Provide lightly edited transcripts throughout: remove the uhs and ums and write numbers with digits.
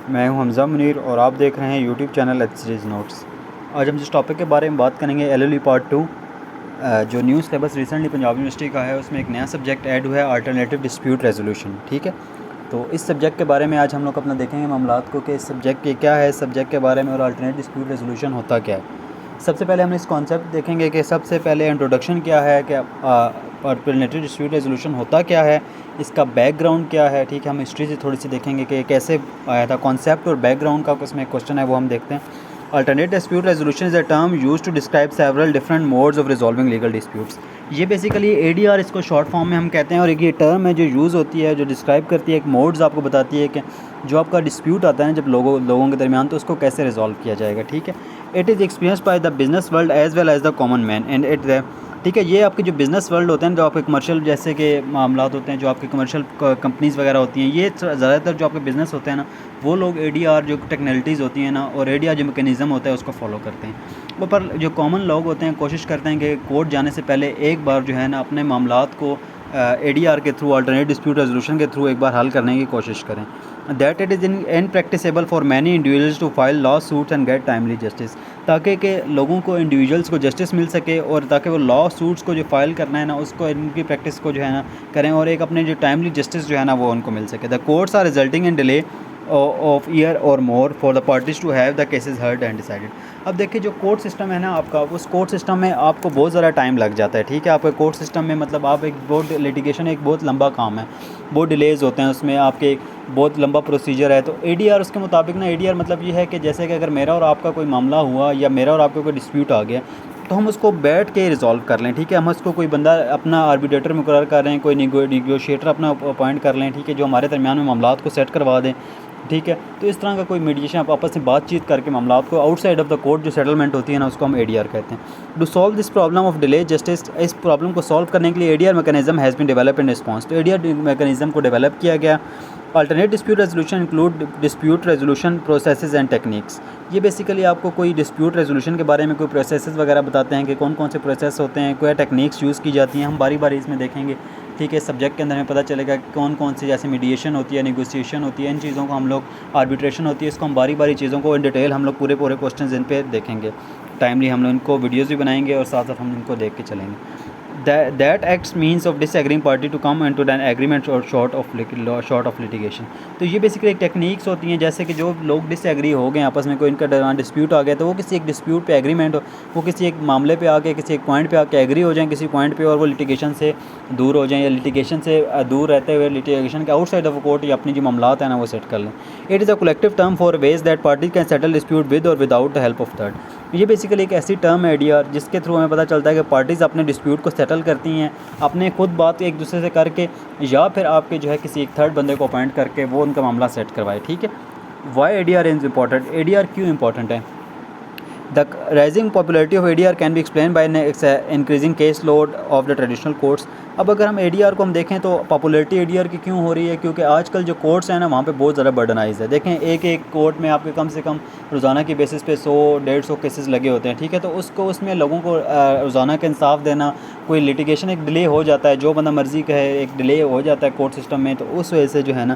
मैं हूं हमज़ा मुनीर और आप देख रहे हैं YouTube channel H series notes. आज हम जिस टॉपिक के बारे में बात करेंगे LLB पार्ट 2, जो new syllabus recently Punjab university का है, उसमें एक नया सब्जेक्ट ऐड हुआ है, अल्टरनेटिव डिस्प्यूट रेजोल्यूशन। ठीक है, तो इस सब्जेक्ट के बारे में आज हम लोग अपना देखेंगे मामलात को कि इस सब्जेक्ट के क्या है, इस सब्जेक्ट के बारे में, और अल्टरनेटिव डिस्प्यूट रेजोल्यूशन होता क्या है। सबसे पहले हम इस कॉन्सेप्ट देखेंगे कि सबसे पहले इंट्रोडक्शन क्या है, कि अल्टरनेटिव डिस्प्यूट रेजोल्यूशन होता क्या है, इसका बैकग्राउंड क्या है। ठीक है, हम हिस्ट्री से थोड़ी सी देखेंगे कि कैसे आया था कॉन्सेप्ट, और बैकग्राउंड का उसमें क्वेश्चन है वो हम देखते हैं। Alternative dispute resolution is a term used to describe several different modes of resolving legal disputes. ये बेसिकली ADR इसको शॉर्ट फॉर्म में हम कहते हैं, और एक ये टर्म है जो यूज़ होती है, जो डिस्क्राइब करती है, एक मोड्स आपको बताती है कि जो आपका डिस्प्यूट आता है जब लोगों के दरमियान, तो उसको कैसे रिजॉल्व किया जाएगा। ठीक है, it is experience by the business world as well as the common man and it. ठीक है, ये आपके जो बिज़नेस वर्ल्ड होते हैं, जो आपके कमर्शियल जैसे कि मामलात होते हैं, जो आपके कमर्शियल कंपनीज़ वगैरह होती हैं, ये ज़्यादातर जो आपके बिज़नेस होते हैं ना, वो लोग ADR जो टेक्नोलॉजीज़ होती हैं ना, और ADR जो मैकेनिज़्म होता है उसको फॉलो करते हैं। वो पर जो कॉमन लोग होते हैं कोशिश करते हैं कि कोर्ट जाने से पहले एक बार जो है ना अपने मामलात को ADR के थ्रू, अल्टरनेटिव डिस्प्यूट रेजोल्यूशन के थ्रू एक बार हल करने की कोशिश करें। That it is impracticable for many individuals to file lawsuits and get timely justice, ताकि के लोगों को, इंडिविजुअल्स को जस्टिस मिल सके, और ताकि वो लॉ सूट्स को जो फाइल करना है ना, उसको इनकी प्रैक्टिस को जो है ना करें, और एक अपने जो टाइमली जस्टिस जो है ना वो उनको मिल सके। The courts are resulting in delay of year or more for the parties to have the cases heard and decided. अब देखिए, जो कोर्ट सिस्टम है ना आपका, उस कोर्ट सिस्टम में आपको बहुत ज़्यादा टाइम लग जाता है। ठीक है, आपके कोर्ट सिस्टम में मतलब आप एक बहुत लिटिगेशन एक बहुत लंबा काम है, बहुत डिलेज़ होते हैं उसमें, आपके बहुत लंबा प्रोसीजर है। तो ADR उसके मुताबिक ना, ADR मतलब ये है कि जैसे कि अगर मेरा और आपका कोई मामला हुआ, या मेरा और आपका कोई डिस्प्यूट आ गया, तो हम उसको बैठ के रिजॉल्व कर लें। ठीक है, हम उसको कोई बंदा अपना आर्बिट्रेटर मुकर्रर कर रहे हैं, कोई निगोशिएटर अपना अपॉइंट कर लें। ठीक है, जो हमारे दरमियान में मामलात को सेट करवा दें। ठीक है, तो इस तरह का कोई मीडिएशन, आप आपस में बातचीत करके मामलात को आउटसाइड ऑफ द कोर्ट जो सेटलमेंट होती है ना, उसको हम ADR कहते हैं। To solve this problem of delay justice, इस प्रॉब्लम को सॉल्व करने के लिए ADR mechanism has been develop in response. तो ADR मैकेनिज्म को डेवलप किया गया। Alternate dispute resolution include dispute resolution processes and techniques. ये बेसिकली आपको कोई डिस्प्यूट रेजोल्यूशन के बारे में कोई प्रोसेसेस वगैरह बताते हैं कि कौन कौन से प्रोसेस होते हैं, क्या टेक्निक्स यूज़ की जाती हैं, हम बारी बारी इसमें देखेंगे। ठीक है, सब्जेक्ट के अंदर में पता चलेगा कौन कौन सी, जैसे मीडिएशन होती है, नेगोशिएशन होती है, इन चीज़ों को हम लोग, आर्बिट्रेशन होती है, इसको हम बारी बारी चीज़ों को इन डिटेल हम लोग पूरे क्वेश्चन इन पे देखेंगे। टाइमली हम लोग इनको वीडियोज़ भी बनाएंगे, और साथ साथ हम इनको देख के चलेंगे। That acts means of disagreeing party to come into an agreement or short of litigation। तो ये बेसिकली एक टेक्निक्स होती हैं, जैसे कि जो लोग डिसएग्री हो गए आपस में, कोई इनका दरमियान डिस्प्यूट आ गया, तो वो किसी एक डिस्प्यूट पे एग्रीमेंट हो, वो किसी एक मामले पे आके, किसी एक पॉइंट पे आके एग्री हो जाएं किसी पॉइंट पे, और वो लिटिगेशन से दूर हो जाएं, या लिटिगेशन से दूर रहते हुए लिटिगेशन के आउटसाइड ऑफ कोर्ट या अपनी जो मामलात हैं ना वो सेट कर लें। It is a collective term for ways that party can settle dispute with or without the help of third. ये बेसिकली एक ऐसी टर्म है ADR, जिसके थ्रू हमें पता चलता है कि पार्टीज़ अपने डिस्प्यूट को सेटल करती हैं अपने खुद बात एक दूसरे से करके, या फिर आपके जो है किसी एक थर्ड बंदे को अपॉइंट करके वो उनका मामला सेट करवाए। ठीक है, why ADR is important, ADR क्यों इंपॉर्टेंट है। The rising popularity of ADR can be explained by an increasing case load of the traditional courts। अब अगर हम ADR को हम देखें तो पॉपुलरिटी ADR की क्यों हो रही है, क्योंकि आजकल जो कोर्ट्स हैं ना वहाँ पे बहुत ज़्यादा बर्डनाइज है। देखें, एक कोर्ट में आपके कम से कम रोज़ाना की बेसिस पे 100-150 केसेस लगे होते हैं। ठीक है, तो उसमें लोगों को रोज़ाना का इंसाफ देना, कोई लिटिगेशन एक डिले हो जाता है, जो बंदा मर्ज़ी का है, एक डिले हो जाता है कोर्ट सिस्टम में, तो उस वजह से जो है ना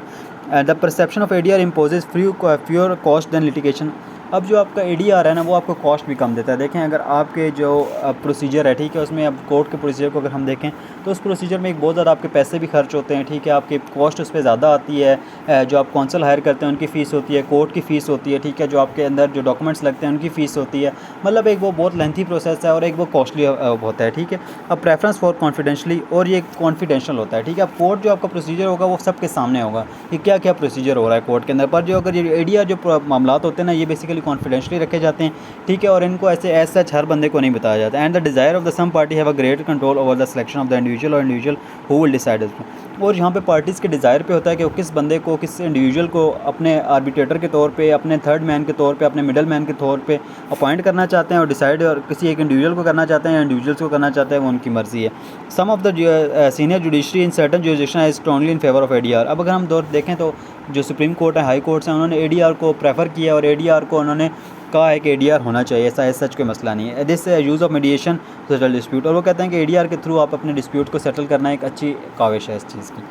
the perception of ADR imposes fewer cost than litigation. अब जो आपका ADR है ना वो आपको कॉस्ट भी कम देता है। देखें, अगर आपके जो प्रोसीजर है, ठीक है, उसमें अब कोर्ट के प्रोसीजर को अगर हम देखें तो उस प्रोसीजर में एक बहुत ज़्यादा आपके पैसे भी खर्च होते हैं। ठीक है, आपकी कॉस्ट उस पर ज़्यादा आती है, जो आप कौंसल हायर करते हैं उनकी फ़ीस होती है, कोर्ट की फ़ीस होती है। ठीक है, जो आपके अंदर जो डॉक्यूमेंट्स लगते हैं उनकी फ़ीस होती है, मतलब एक वो बहुत लेंथी प्रोसेस है, और एक वो कॉस्टली होता है। ठीक है, अब प्रेफरेंस फॉर कॉन्फिडेंशली, और ये कॉन्फिडेंशियल होता है। ठीक है, अब कोर्ट जो आपका प्रोसीजर होगा वो सबके सामने होगा कि क्या क्या प्रोसीजर हो रहा है कोर्ट के अंदर, पर जो अगर ये ADR जो मामलात होते हैं ना, ये बेसिकली कॉन्फिडेंशली रखे जाते हैं। ठीक है, और इनको ऐसे एज सच हर बंदे को नहीं बताया जाता। And the desire of the some party have a great control over the selection of the individual, और इंडिविजुअल हु विल डिसाइड। और यहाँ पे पार्टीज़ के डिज़ायर पे होता है कि वो किस बंदे को, किस इंडिविजुअल को अपने आर्बिट्रेटर के तौर पे, अपने थर्ड मैन के तौर पे, अपने मिडल मैन के तौर पे अपॉइंट करना चाहते हैं, और डिसाइड और किसी एक इंडिविजुअल को करना चाहते हैं या इंडिविजुअल्स को करना चाहते हैं, वो उनकी मर्ज़ी है। Some of the senior judiciary in certain jurisdiction is strongly in favour of ADR। अब अगर हम देखें तो जो सुप्रीम कोर्ट है, हाई कोर्ट्स हैं, उन्होंने ADR को प्रेफर किया, और ADR को उन्होंने कहा है कि ADR होना चाहिए, ऐसा सच कोई मसला नहीं है। This use of mediation settle dispute, और वो कहते हैं कि ADR के थ्रू आप अपने डिस्प्यूट को सेटल करना एक अच्छी काविश है इस चीज़ की।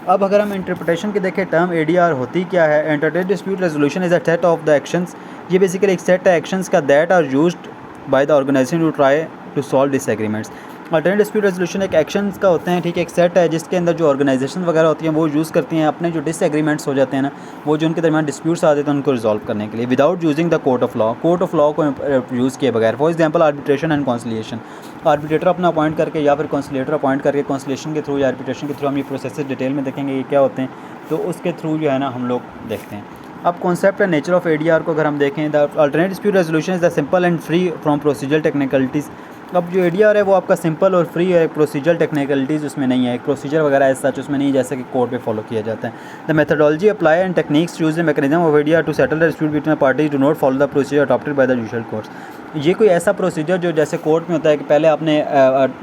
अब अगर हम इंटरप्रिटेशन की देखें, टर्म एडीआर होती क्या है? Entertain dispute resolution is a set of the actions. ये बेसिकली एक सेट है एक्शंस का that are used by the organisation to try to solve disagreements. Alternate dispute resolution एक एक्शंस का होते हैं, ठीक है, एक सेट है जिसके अंदर जो ऑर्गेनाइजेशन वगैरह होती हैं वो यूज़ करती हैं अपने जो डिसएग्रीमेंट्स हो जाते हैं ना, वो जो उनके दरमियान डिस्प्यूट्स आते हैं उनको रिजॉल्व करने के लिए, without using the court of law को यूज़ किए बगैर। For example arbitration and conciliation, arbitrator अपना अपॉइंट करके या फिर कॉन्सिलेटर अपॉइंट करके कॉन्सिलेशन के थ्रू या आर्बिट्रेशन के थ्रू हम ये प्रोसेस डिटेल में देखेंगे ये क्या होते हैं, तो उसके थ्रू जो है ना हम लोग देखते हैं। अब concept and nature of ADR को अगर हम देखें, the alternate dispute resolution is the simple and free from procedural technicalities. अब जो एडीआर है वो आपका सिंपल और फ्री है, प्रोसीजरल टेक्निकलिटीज़ उसमें नहीं है, एक प्रोसीजर वगैरह ऐसा सच उसमें नहीं है जैसे कि कोर्ट में फॉलो किया जाता है। The methodology apply and techniques use the mechanism of ADR to settle the dispute between parties do not follow the procedure adopted by the judicial courts. ये कोई ऐसा प्रोसीजर जो जैसे कोर्ट में होता है कि पहले आपने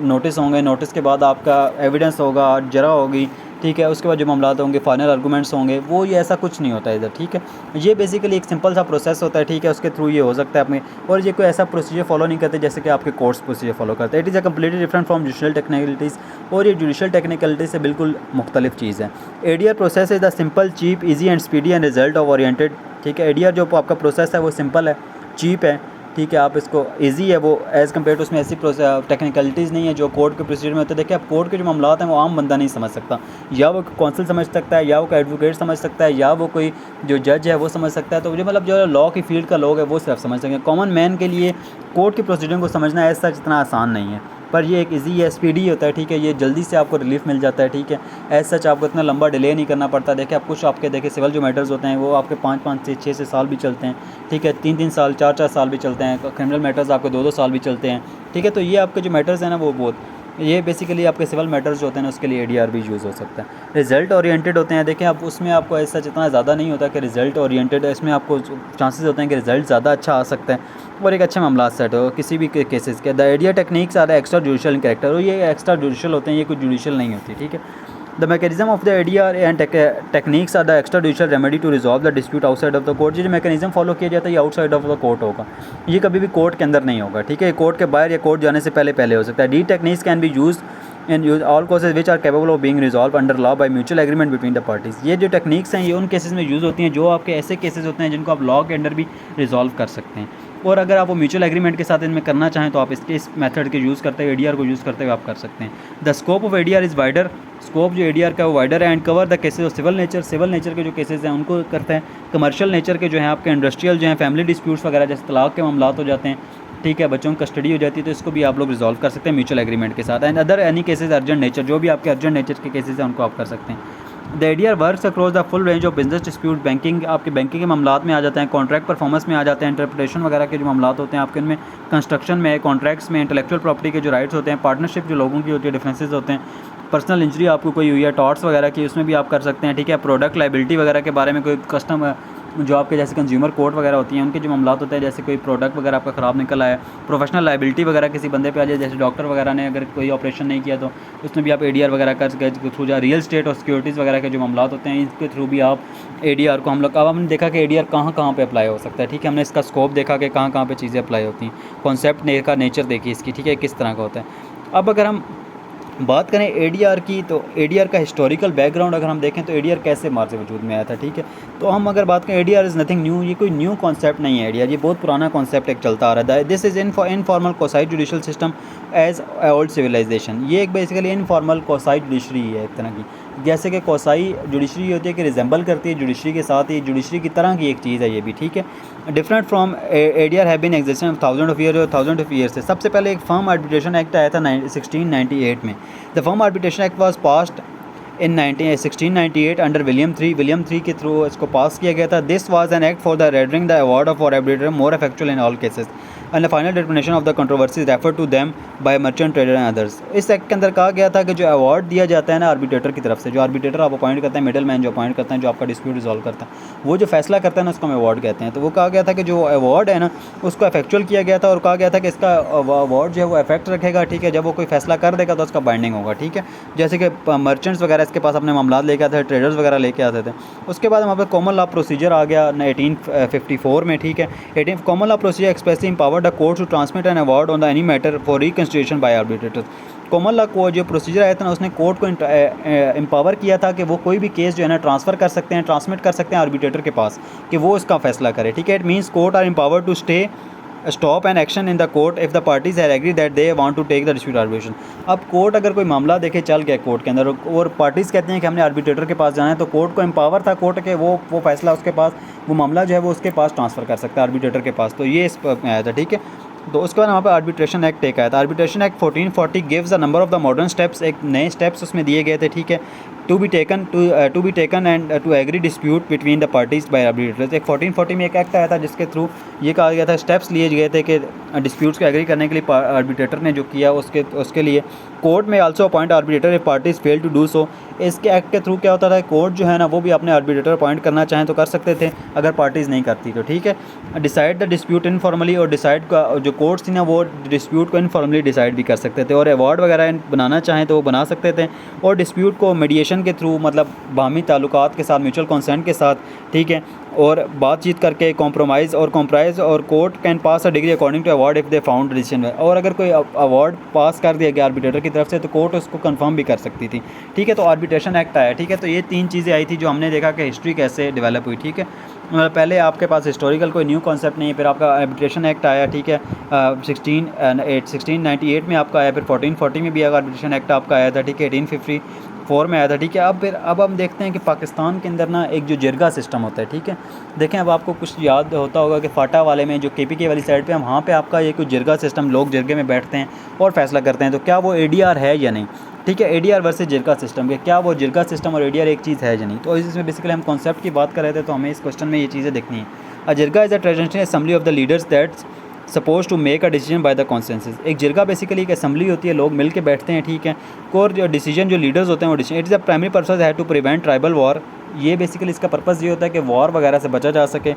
नोटिस होंगे, नोटिस के बाद आपका एविडेंस होगा, जरा होगी, ठीक है, उसके बाद जो मामलात होंगे, फाइनल आर्गूमेंट्स होंगे, वो ये ऐसा कुछ नहीं होता इधर, ठीक है। ये बेसिकली एक सिंपल सा प्रोसेस होता है, ठीक है, उसके थ्रू ये हो सकता है अपने, और ये कोई ऐसा प्रोसीजर फॉलो नहीं करते जैसे कि आपके कोर्ट्स प्रोसीजर फॉलो करते हैं। It is a completely different from judicial technicalities, और ये जुडिशियल टेक्निकलिटीज़ से बिल्कुल मुख्तलिफ चीज़ है। ADR process is the simple, cheap, easy and speedy and result of oriented, ठीक है। एडीआर जो आपका प्रोसेस है वो सिंपल है, चीप है, ठीक है, आप इसको इजी है वो एज़ कम्पेयर टू, उसमें ऐसी टेक्निकलिटीज़ नहीं है जो कोर्ट के प्रोसीजर में होते हैं। देखिए आप कोर्ट के जो मामलात हैं वो आम बंदा नहीं समझ सकता, या वो कौंसिल समझ सकता है, या वो कोई एडवोकेट समझ सकता है, या वो कोई जो जज है वो समझ सकता है। तो जो मतलब जो लॉ की फील्ड का लोग है वो सिर्फ समझ सकेंगे। कॉमन मैन के लिए कोर्ट के प्रोसीजर को समझना एज सच इतना आसान नहीं है, पर ये एक इजी है, स्पीडी होता है, ठीक है, ये जल्दी से आपको रिलीफ मिल जाता है, ठीक है। एज सच आपको इतना लंबा डिले नहीं करना पड़ता। देखिए आप कुछ आपके देखिए सिविल जो मैटर्स होते हैं वो आपके 5-5 से 6 साल भी चलते हैं, ठीक है, 3-3 साल 4-4 साल भी चलते हैं। क्रिमिनल मैटर्स आपके 2-2 साल भी चलते हैं, ठीक है। तो ये आपके जो मैटर्स हैं ना वो बहुत, ये बेसिकली आपके सिविल मैटर्स जो होते हैं ना उसके लिए एडीआर भी यूज़ हो सकता है। रिजल्ट ओरिएंटेड होते हैं, देखिए आप उसमें आपको ऐसा इतना ज़्यादा नहीं होता कि रिजल्ट ओरिएंटेड, इसमें आपको चांसेस होते हैं कि रिजल्ट ज़्यादा अच्छा आ सकता है और एक अच्छे मामला सेट हो किसी भी केसेस के। The ADR techniques are extra judicial in character, और ये एक्स्ट्रा जुडिशियल होते हैं, ये कुछ जुडिशियल नहीं होती, ठीक है। The mechanism of the ADR and techniques are the extra judicial remedy to resolve the dispute outside of the court. ये जो मैकेनिज्म फॉलो किया जाता है ये आउटसाइड ऑफ द कोर्ट होगा, ये कभी भी कोर्ट के अंदर नहीं होगा, ठीक है, कोर्ट के बाहर या कोर्ट जाने से पहले हो सकता है। The techniques can be use in use all cases which are capable of being resolve under law by mutual agreement between the parties. ये जो टेक्निक्स हैं ये उन केसेस में यूज़ होती हैं जो आपके ऐसे केसेस होते हैं जिनको आप लॉ के अंडर भी रिजॉल्व कर सकते हैं, और अगर आप वो म्यूचुअल एग्रीमेंट के साथ इनमें करना चाहें तो आप इस मेथड के यूज़ करते हुए एडीआर को यूज़ करते हुए आप कर सकते हैं। The scope of ADR is wider, scope जो एडीआर का वो वाइडर है, and cover the cases of civil nature के जो केसेस हैं उनको करते हैं। कमर्शियल नेचर के जो हैं आपके इंडस्ट्रियल जो हैं, फैमिली डिस्प्यूट्स वगैरह जैसे तलाक के मामलात हो जाते हैं, ठीक है, बच्चों की कस्टडी हो जाती है, तो इसको भी आप लोग रिजॉल्व कर सकते हैं म्यूचुअल एग्रीमेंट के साथ। And other any cases urgent nature, जो भी आपके अर्जेंट नेचर के केसेस हैं उनको आप कर सकते हैं। The ADR works across the full range of business dispute, banking आपके बैंकिंग के मामलात में आ जाते हैं, कॉन्ट्रैक्ट परफॉर्मेंस में आ जाते हैं, इंटरप्रिटेशन वगैरह के जो मामलात होते हैं आपके उनमें, कंस्ट्रक्शन में, कॉन्ट्रैक्ट्स में, इंटेलेक्चुअल प्रॉपर्टी के जो राइट्स होते हैं, पार्टनरशिप जो लोगों की होती है, डिफरेंसेस होते हैं, पर्सनल इंजरी आपको कोई हुई है, टॉर्ट्स वगैरह की, उसमें भी आप कर सकते हैं, ठीक है। प्रोडक्ट लाइबिलिटी वगैरह के बारे में कोई कस्टम जो आपके जैसे कंज्यूमर कोर्ट वगैरह होती हैं उनके जो मामलात होते हैं, जैसे कोई प्रोडक्ट वगैरह आपका ख़राब निकल आया, प्रोफेशनल लाइबिलिटी वगैरह किसी बंदे पे आ जाए, जैसे डॉक्टर वगैरह ने अगर कोई ऑपरेशन नहीं किया तो उसमें भी आप एडीआर वगैरह कर सकते हैं थ्रू। जा रियल स्टेट और सिक्योरिटीज़ वगैरह के जो मामलात होते हैं इसके थ्रू भी आप एडीआर को हम लोग, अब हमने देखा कि एडीआर कहाँ कहाँ पे अप्लाई हो सकता है, ठीक है, हमने इसका स्कोप देखा कि कहाँ कहाँ पे चीज़ें अप्लाई होती हैं, कॉन्सेप्ट का नेचर देखी इसकी, ठीक है, किस तरह का होता है। अब अगर हम बात करें एडीआर की, तो एडीआर का हिस्टोरिकल बैकग्राउंड अगर हम देखें तो एडीआर कैसे मार्च से वजूद में आया था, ठीक है। तो हम अगर बात करें एडीआर इज़ नथिंग न्यू, ये कोई न्यू कॉन्सेप्ट नहीं है एडीआर, ये बहुत पुराना कॉन्सेप्ट एक चलता आ रहा है। This is informal quasi judicial system as old civilisation, ये एक बेसिकली इनफॉर्मल कोसाइड जुडिशरी है एक तरह की, जैसे कि कोसाई जुडिशरी होती है कि रिजेंबल करती है जुडिशरी के साथ, ये जुडिशरी की तरह की एक चीज़ है ये भी, ठीक है। Different from ADR have been existence thousand of year से। सबसे पहले एक फर्म आर्बिट्रेशन एक्ट आया था 1698 में। The firm arbitration act was passed in 1698 under William three के थ्रू इसको पास किया गया था। This was an act for the rendering the award of for arbitrator more effectual in all cases and the final determination of the controversy refer to them by merchant trader and others. इस act के अंदर कहा गया था कि जो award दिया जाता है ना आर्बिट्रेटर की तरफ से, जो आर्बिट्रेटर आप अपॉइंट करते हैं, मिडल मैन जो अपॉइंट करते हैं, जो आपका डिस्प्यूट रिजॉल्व करता है, वो जो फैसला करता है ना उसको हम अवार्ड कहते हैं। तो वो कहा गया था कि जो अवार्ड है ना उसको इफेक्चुअल किया गया था और कहा गया था कि इसका अवार्ड जो है वो इफेक्ट रखेगा, ठीक है, जब वो कोई फैसला कर देगा तो उसका बाइंडिंग होगा, ठीक है। जैसे कि मर्चेंट्स वगैरह इसके पास अपने मामला लेके आते थे, ट्रेडर्स वगैरह लेके आते थे। उसके बाद वहाँ पर कॉमन लॉ प्रोसीजर आ गया 1854 में, ठीक है। Common law procedure expressly empowered the court to transmit an award on the any matter for reconsideration by arbitrator. Common law को जो प्रोसीजर आया था ना, उसने कोर्ट को एम्पावर किया था कि वो कोई भी केस जो है ना ट्रांसफ़र कर सकते हैं, ट्रांसमिट कर सकते हैं आर्बिट्रेटर के पास कि वो उसका फैसला करे, ठीक है। It means court are empower to stay stop an action in the court if the parties have agree that they want to take the dispute arbitration. अब कोर्ट अगर कोई मामला देखे चल गया कोर्ट के अंदर और पार्टीज़ कहते हैं कि हमने आर्बिट्रेटर के पास जाना है, तो कोर्ट को एम्पावर था कोर्ट के वो फैसला उसके पास, वो मामला जो है वो उसके पास ट्रांसफ़र कर सकता है आर्बिट्रेटर के पास। तो ये इस पर आया था, ठीक है। तो उसके बाद वहाँ पर आर्बिट्रेशन एक्ट एक आया था। Arbitration act 1440 gives the number of the modern steps, एक नए स्टेप्स उसमें दिए गए थे, ठीक है। To be taken and to agree dispute between the parties by arbitrators. एक 1440 में एक एक्ट आया था जिसके थ्रू ये कहा गया था, स्टेप्स लिए गए थे कि डिस्प्यूट्स को एग्री करने के लिए आर्बिट्रेटर ने जो किया उसके लिए कोर्ट में also appoint arbitrator if parties fail to do so. इसके एक्ट के थ्रू क्या होता था, कोर्ट जो है ना वो भी अपने आर्बिट्रेटर अपॉइंट करना चाहें तो कर सकते थे अगर पार्टीज़ नहीं करती तो, ठीक है। डिसाइड द डिस्प्यूट इनफॉर्मली, और डिसाइड का जो कोर्ट्स थी ना वो डिस्प्यूट को इनफॉर्मली डिसाइड भी कर सकते थे, और अवार्ड वगैरह बनाना चाहें तो वो बना सकते थे, और डिस्प्यूट को मीडिएशन के थ्रू मतलब बाहमी ताल्लुकात के साथ, म्यूचुअल कंसेंट के साथ, ठीक है, और बातचीत करके कॉम्प्रोमाइज़ और court can pass a degree according to award if they found decision. और अगर कोई अवार्ड पास कर दिया गया आर्बिट्रेटर की तरफ से तो कोर्ट उसको कंफर्म भी कर सकती थी, ठीक है। तो आर्बिट्रेशन एक्ट आया, ठीक है। तो ये 3 चीज़ें आई थी जो हमने देखा कि हिस्ट्री कैसे डेवलप हुई, ठीक है। पहले आपके पास हिस्टोरिकल कोई न्यू कॉन्सेप्ट नहीं है, फिर आपका आर्बिट्रेशन एक्ट आया, ठीक है। 1698 में आपका आया, फिर 1440 में भी आर्बिट्रेशन एक्ट आपका आया था, ठीक है। 1854 में आया था, ठीक है। अब हम देखते हैं कि पाकिस्तान के अंदर ना एक जो जिरगा सिस्टम होता है, ठीक है। देखें अब आपको कुछ याद होता होगा कि फाटा वाले में जो KPK वाली साइड पे हम वहाँ पे आपका ये कुछ जिरगा सिस्टम, लोग जिरगे में बैठते हैं और फैसला करते हैं, तो क्या वो ADR है या नहीं, ठीक है। ADR वर्सेस जिरगा सिस्टम के, क्या वो जिरगा सिस्टम और ADR एक चीज़ है या नहीं। तो इसमें बेसिकली हम कॉन्सेप्ट की बात कर रहे थे, तो हमें इस क्वेश्चन में ये चीज़ें देखनी है। A jirga is a traditional assembly of the leaders that's suppose to make a decision by the consensus. एक जिरगा बेसिकली एक असेंबली होती है, लोग मिल के बैठते हैं, ठीक है। और जो डिसीजन जो लीडर्स होते हैं वो decision, it is a primary purpose है टू प्रिवेंट ट्राइबल वॉर। ये बेसिकली इसका पर्पस ये होता है कि वॉर वगैरह से बचा जा सके।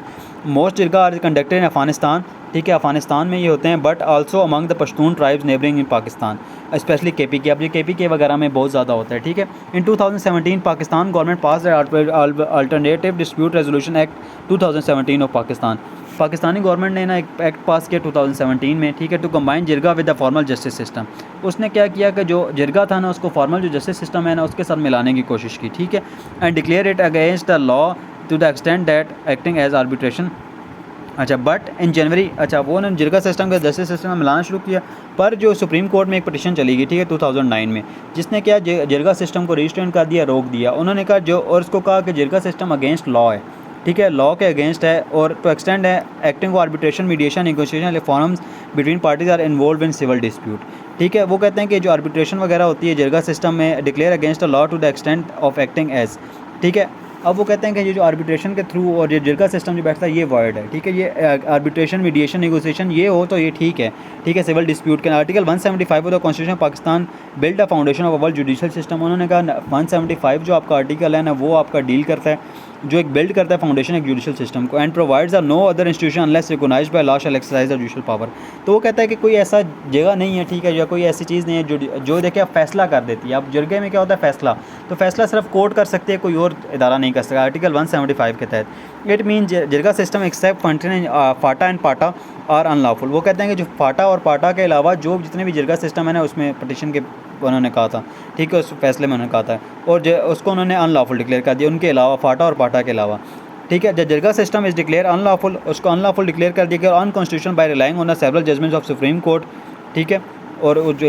Most jirga are conducted in Afghanistan, ठीक है, अफगानिस्तान में ये होते हैं, but also among the Pashtun tribes neighbouring in Pakistan, specially KPK। अब ये KPK वगैरह में बहुत ज़्यादा होता है, ठीक है। इन 2017 Pakistan government pass alternative dispute resolution act 2017 of Pakistan. Pakistani government ने ना एक एक्ट पास किया 2017 में, ठीक है, to combine jirga with the formal justice system. उसने क्या किया कि जो जिरगा था ना उसको फॉर्मल जो जस्टिस सिस्टम है ना उसके साथ मिलाने की कोशिश की, ठीक है। And declare it against the law to the extent that acting as arbitration. अच्छा, बट इन जनवरी, अच्छा वो उन्होंने जिरगा सिस्टम के जस्टिस सिस्टम में मिलाना शुरू किया, पर जो सुप्रीम कोर्ट में एक पटिशन चली गई, ठीक है, 2009 में, जिसने क्या जिरगा सिस्टम को रजिस्ट्रेंट कर दिया, रोक दिया। उन्होंने कहा जो, और उसको कहा कि जिरगा सिस्टम अगेंस्ट लॉ है, ठीक है, लॉ के अगेंस्ट है, और टू एक्सटेंड है acting arbitration, mediation, negotiation forms between parties are involve in civil dispute, ठीक है। वो कहते हैं कि जो आर्बिट्रेशन वगैरह होती है जिरगा सिस्टम में, declare against the law to the extent of acting as, ठीक है। अब वो कहते हैं कि ये जो आर्बिट्रेशन के थ्रू और ये जिरगा सिस्टम जो बैठता है ये वर्ड है, ठीक है। ये आर्बिट्रेशन, मीडिएशन, नेगोशिएशन ये हो तो ये ठीक है, ठीक है। सिविल डिस्प्यूट के article 175 of the constitution Pakistan build a foundation of world judicial system. उन्होंने कहा 175 जो आपका आर्टिकल है ना वो आपका डील करता है, जो एक बिल्ड करता है फाउंडेशन एक जुडिशियल सिस्टम को, and provides no other institution unless recognised by law shall exercise the judicial power. तो वो कहता है कि कोई ऐसा जगह नहीं है, ठीक है, या कोई ऐसी चीज़ नहीं है जो देखिए फैसला कर देती है। अब जिरगे में क्या होता है फैसला, तो फैसला सिर्फ कोर्ट कर सकती है, कोई और इदारा नहीं कर सकता, आर्टिकल 175 के तहत। It mean jirga system except function FATA and PATA or unlawful. वो कहते हैं कि जो फाटा और पाटा के अलावा जो जितने भी जिरगा सिस्टम है ना उसमें पटिशन के उन्होंने कहा था, ठीक है, उस फैसले में उन्होंने कहा था, और उसको उन्होंने अनलॉफुल डिक्लेयर कर दिया उनके अलावा, फाटा और पाटा के अलावा, ठीक है। The jirga system is declare unlawful, उसको अनलॉफुल डिक्लेयर कर दिया गया, unconstitutional by relying on the several judgements of supreme court, ठीक है। और जो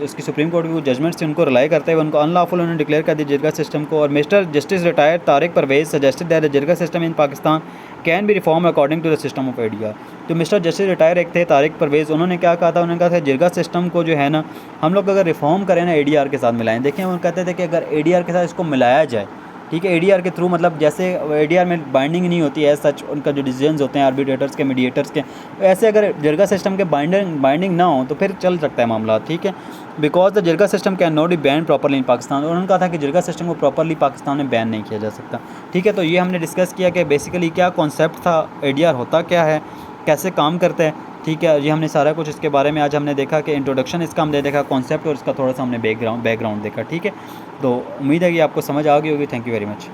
इसकी सुप्रीम कोर्ट की वो जजमेंट्स थी उनको रिलाई करते हुए उनको अनलॉफुल उन्होंने डिक्लेयर कर दिया जिरगा सिस्टम को। और mister justice retired Tariq Parvez suggested that the jirga system in Pakistan can be reform according to the system of ADR। तो मिस्टर जस्टिस रिटायर एक थे तारिक परवेज़, उन्होंने क्या कहा था, उन्होंने कहा था जिरगा सिस्टम को जो है ना हम लोग अगर रिफॉर्म करें ना ADR के साथ मिलाएं। देखिए वो कहते थे कि अगर ADR के साथ इसको मिलाया जाए, ठीक है, ADR के थ्रू, मतलब जैसे ADR में बाइंडिंग नहीं होती है सच, उनका जो डिसीजंस होते हैं आर्बिट्रेटर्स के, मीडिएटर्स के, ऐसे अगर जिरगा सिस्टम के बाइंडिंग ना हो तो फिर चल सकता है मामला, ठीक है। Because the jirga system can not be ban properly in Pakistan. और उन्होंने कहा था कि जिरगा सिस्टम को प्रॉपरली पाकिस्तान में बैन नहीं किया जा सकता, ठीक है। तो ये हमने डिस्कस किया कि बेसिकली क्या कॉन्सेप्ट था, ADR होता क्या है, कैसे काम करता है, ठीक है। ये हमने सारा कुछ इसके बारे में आज हमने देखा कि इंट्रोडक्शन इसका हमने देखा, कॉन्सेप्ट, और इसका थोड़ा सा हमने बैकग्राउंड देखा, ठीक है। तो उम्मीद है कि आपको समझ आ गई होगी। Thank you very much.